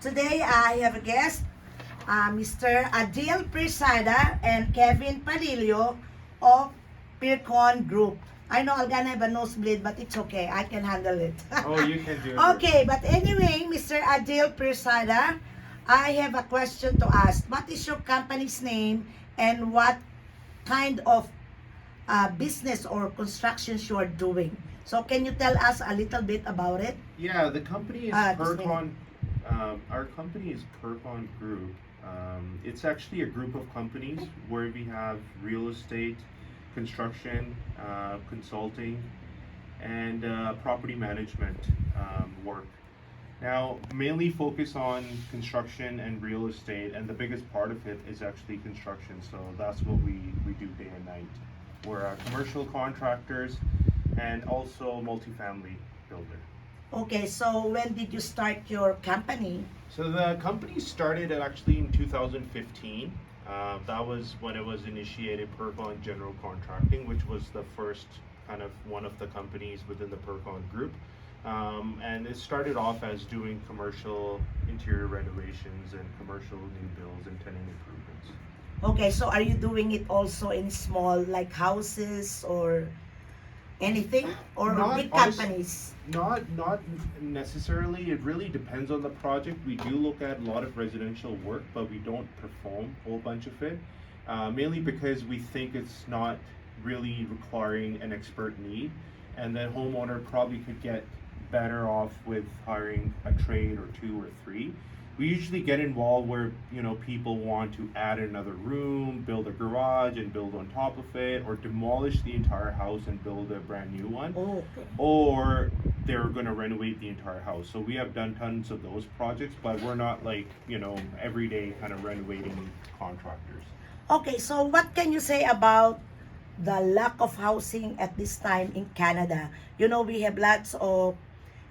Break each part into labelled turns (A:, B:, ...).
A: Today I have a guest, Mr. Adeel Pirzada and Kevin Palillo of Pircon Group. I know I'm gonna have a nosebleed, but it's okay. I can handle it.
B: Oh, you can do it.
A: Okay, but anyway, Mr. Adeel Pirzada, I have a question to ask. What is your company's name and what kind of business or constructions you are doing? So can you tell us a little bit about it?
B: Yeah, the company is
A: This name.
B: Percon. Our company is Percon Group. It's actually a group of companies where we have real estate, construction, consulting, and property management work. Now, mainly focus on construction and real estate, and the biggest part of it is actually construction. So that's what we do day and night. We're commercial contractors and also multifamily builder.
A: Okay, so when did you start your company?
B: So the company started actually in 2015. That was when it was initiated, Percon General Contracting, which was the first kind of one of the companies within the Percon group. And it started off as doing commercial interior renovations and commercial new builds and tenant improvements.
A: Okay, so are you doing it also in small like houses or anything or
B: Not
A: big
B: honest-
A: companies?
B: Not necessarily. It really depends on the project. We do look at a lot of residential work, but we don't perform a whole bunch of it. Mainly because we think it's not really requiring an expert need, and the homeowner probably could get better off with hiring a trade or two or three. We usually get involved where people want to add another room, build a garage and build on top of it, or demolish the entire house and build a brand new one,
A: Oh, okay.
B: or they're going to renovate the entire house. So we have done tons of those projects, but we're not like everyday kind of renovating contractors.
A: Okay, so what can you say about the lack of housing at this time in Canada? We have lots of,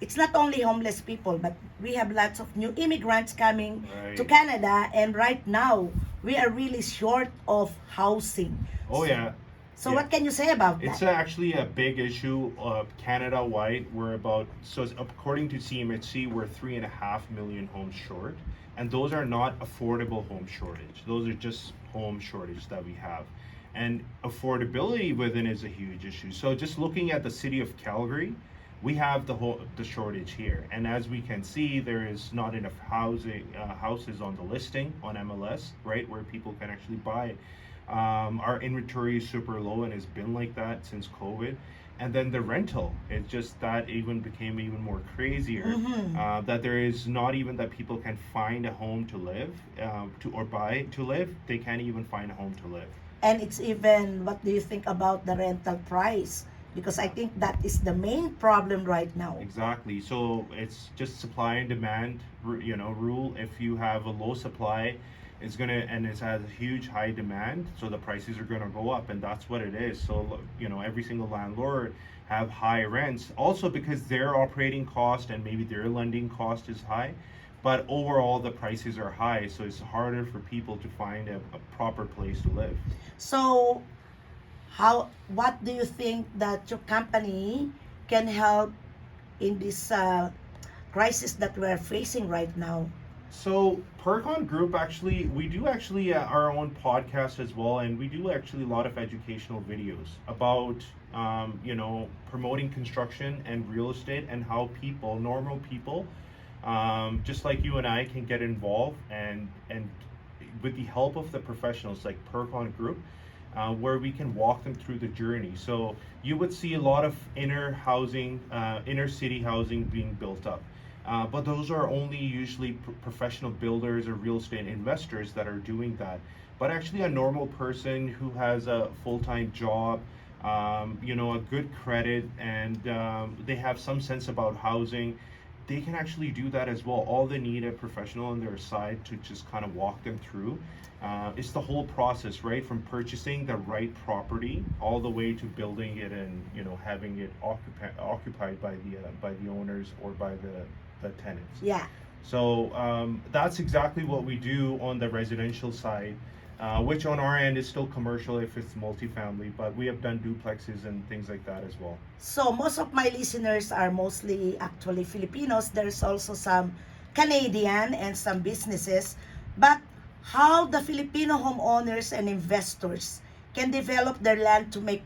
A: it's not only homeless people, but we have lots of new immigrants coming to
B: Right.
A: Canada, and right now we are really short of housing.
B: Oh yeah.
A: So
B: Yeah.
A: what can you say about
B: It's
A: that?
B: actually a big issue Canada-wide. We're about, so according to CMHC, we're 3.5 million homes short, and those are not affordable home shortage. Those are just home shortage that we have, and affordability within is a huge issue. So just looking at the city of Calgary, we have the shortage here, and as we can see, there is not enough houses on the listing on MLS, right, where people can actually buy it. Our inventory is super low and has been like that since COVID. And then the rental, it just that even became even more crazier. That there is not even that people can find a home to live, to or buy to live. They can't even find a home to live.
A: And it's even, what do you think about the rental price? Because I think that is the main problem right now.
B: Exactly. So it's just supply and demand, rule. If you have a low supply, it's gonna and it has a huge high demand, so the prices are gonna go up, and that's what it is. So every single landlord have high rents, also because their operating cost and maybe their lending cost is high, but overall the prices are high, so it's harder for people to find a proper place to live.
A: So, what do you think that your company can help in this crisis that we're facing right now?
B: So Percon Group, actually, we do actually our own podcast as well, and we do actually a lot of educational videos about promoting construction and real estate, and how people, normal people, just like you and I, can get involved, and with the help of the professionals like Percon Group, where we can walk them through the journey. So you would see a lot of inner city housing being built up. But those are only usually professional builders or real estate investors that are doing that. But actually, a normal person who has a full-time job, a good credit, and they have some sense about housing, they can actually do that as well. All they need a professional on their side to just kind of walk them through. It's the whole process, right? From purchasing the right property all the way to building it and having it occupied by the owners or by the tenants.
A: Yeah.
B: So that's exactly what we do on the residential side, which on our end is still commercial if it's multifamily, but we have done duplexes and things like that as well.
A: So most of my listeners are mostly actually Filipinos. There's also some Canadian and some businesses, but how the Filipino homeowners and investors can develop their land to make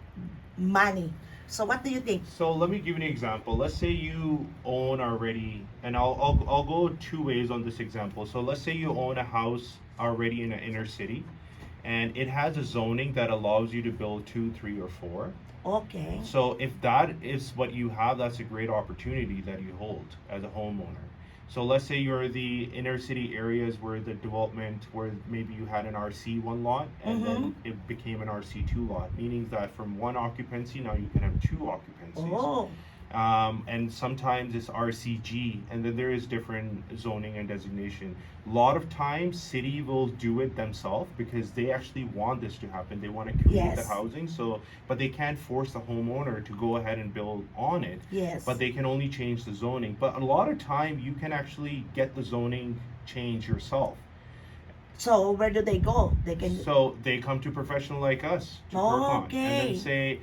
A: money. So what do you think?
B: So let me give you an example. Let's say you own already, and I'll go two ways on this example. So let's say you own a house already in an inner city, and it has a zoning that allows you to build two, three, or four.
A: Okay.
B: So if that is what you have, that's a great opportunity that you hold as a homeowner. So let's say you're the inner city areas where the development, where maybe you had an RC1 lot and then it became an RC2 lot, meaning that from one occupancy now you can have two occupancies.
A: Oh,
B: And sometimes it's RCG, and then there is different zoning and designation. A lot of times, city will do it themselves because they actually want this to happen. They want to create the
A: yes.
B: housing, so but they can't force the homeowner to go ahead and build on it.
A: Yes.
B: But they can only change the zoning. But a lot of time, you can actually get the zoning change yourself.
A: So where do they go? They can.
B: So they come to professional like us, to Percon, and
A: Okay.
B: then say,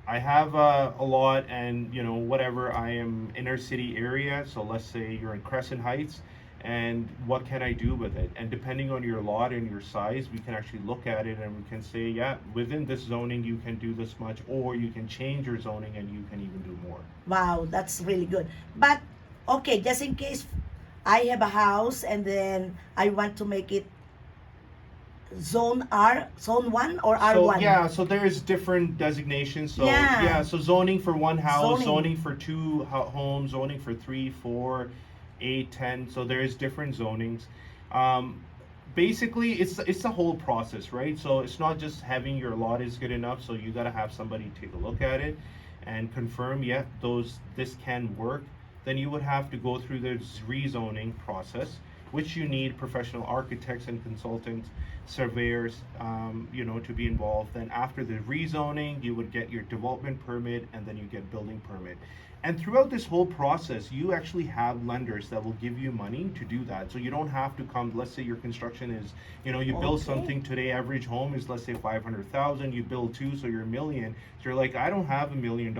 B: I have a lot, and you know whatever. I am inner city area, so let's say you're in Crescent Heights, and what can I do with it? And depending on your lot and your size, we can actually look at it and we can say, yeah, within this zoning you can do this much, or you can change your zoning and you can even do more.
A: Wow, that's really good. But okay, just in case I have a house and then I want to make it zone R, zone 1 or
B: So
A: R1?
B: yeah, so there's different designations. So
A: Yeah.
B: yeah, so zoning for one house,
A: Zoning.
B: zoning for two homes, zoning for 3, 4, 8, 10. So there's different zonings. Basically, it's the whole process, right? So it's not just having your lot is good enough. So you gotta have somebody take a look at it and confirm, yeah, this can work. Then you would have to go through the rezoning process, which you need professional architects and consultants, surveyors, to be involved. Then after the rezoning, you would get your development permit, and then you get building permit. And throughout this whole process, you actually have lenders that will give you money to do that. So you don't have to come. Let's say your construction is, you build
A: Okay.
B: something today. Average home is, let's say, 500,000. You build two, so you're a million. So you're like, I don't have $1 million.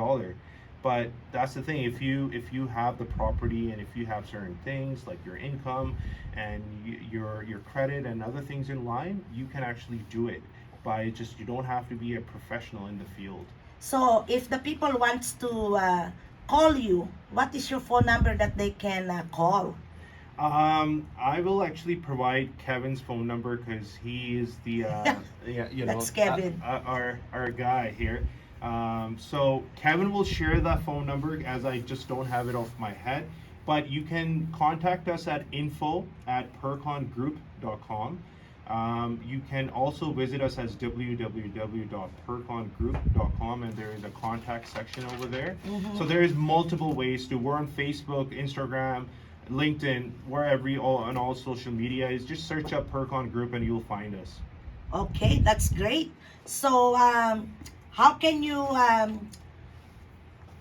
B: But that's the thing. If you have the property, and if you have certain things like your income and your credit and other things in line, you can actually do it. You don't have to be a professional in the field.
A: So if the people wants to call you, what is your phone number that they can call?
B: I will actually provide Kevin's phone number because he is the yeah,
A: That's Kevin.
B: our guy here. So Kevin will share that phone number, as I just don't have it off my head. But you can contact us at info@percongroup.com. You can also visit us as www.percongroup.com, and there is a contact section over there. So there is multiple ways to. We're on Facebook, Instagram, LinkedIn, wherever on all social media is. Just search up Percon Group and you'll find us.
A: Okay, that's great. So how can you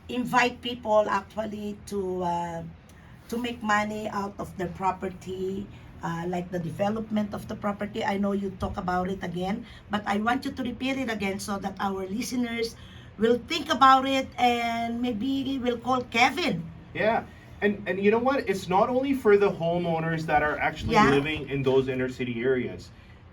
A: invite people actually to make money out of their property, like the development of the property? I know you talk about it again, but I want you to repeat it again so that our listeners will think about it and maybe will call Kevin.
B: Yeah. And you know what? It's not only for the homeowners that are actually
A: Yeah.
B: living in those inner city areas.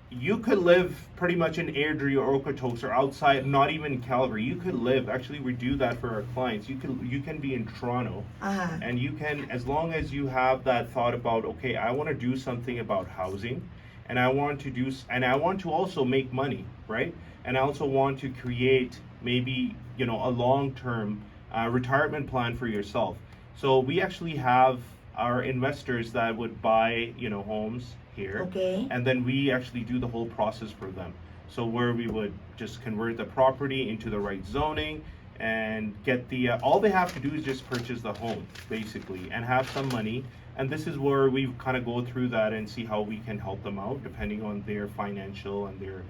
B: You could live pretty much in Airdrie or Okotoks or outside, not even in Calgary. You could live. Actually, we do that for our clients. You can be in Toronto,
A: Uh-huh.
B: and you can, as long as you have that thought about, okay, I want to do something about housing, and I want to also make money, right? And I also want to create maybe a long-term retirement plan for yourself. So we actually have our investors that would buy homes here,
A: Okay.
B: and then we actually do the whole process for them. So where we would just convert the property into the right zoning and get all they have to do is just purchase the home basically and have some money. And this is where we kind of go through that and see how we can help them out depending on their financial and their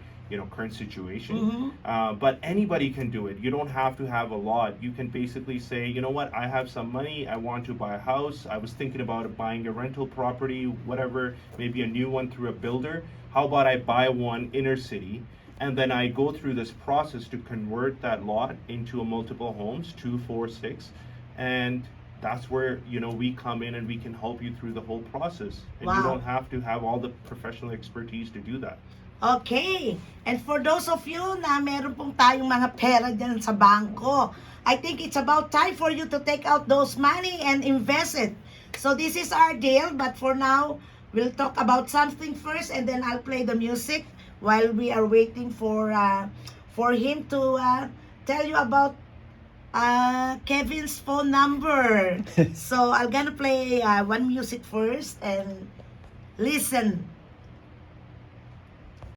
B: current situation. But anybody can do it. You don't have to have a lot. You can basically say, you know what, I have some money, I want to buy a house, I was thinking about buying a rental property, whatever, maybe a new one through a builder. How about I buy one inner city, and then I go through this process to convert that lot into a multiple homes, 2, 4, 6, and that's where, you know, we come in and we can help you through the whole process, and you
A: Wow.
B: don't have to have all the professional expertise to do that.
A: Okay. And for those of you na meron pong tayong mga pera dyan sa bangko, I think it's about time for you to take out those money and invest it. So this is our deal, but for now, we'll talk about something first and then I'll play the music while we are waiting for him to tell you about Kevin's phone number. So I'm gonna play one music first and listen.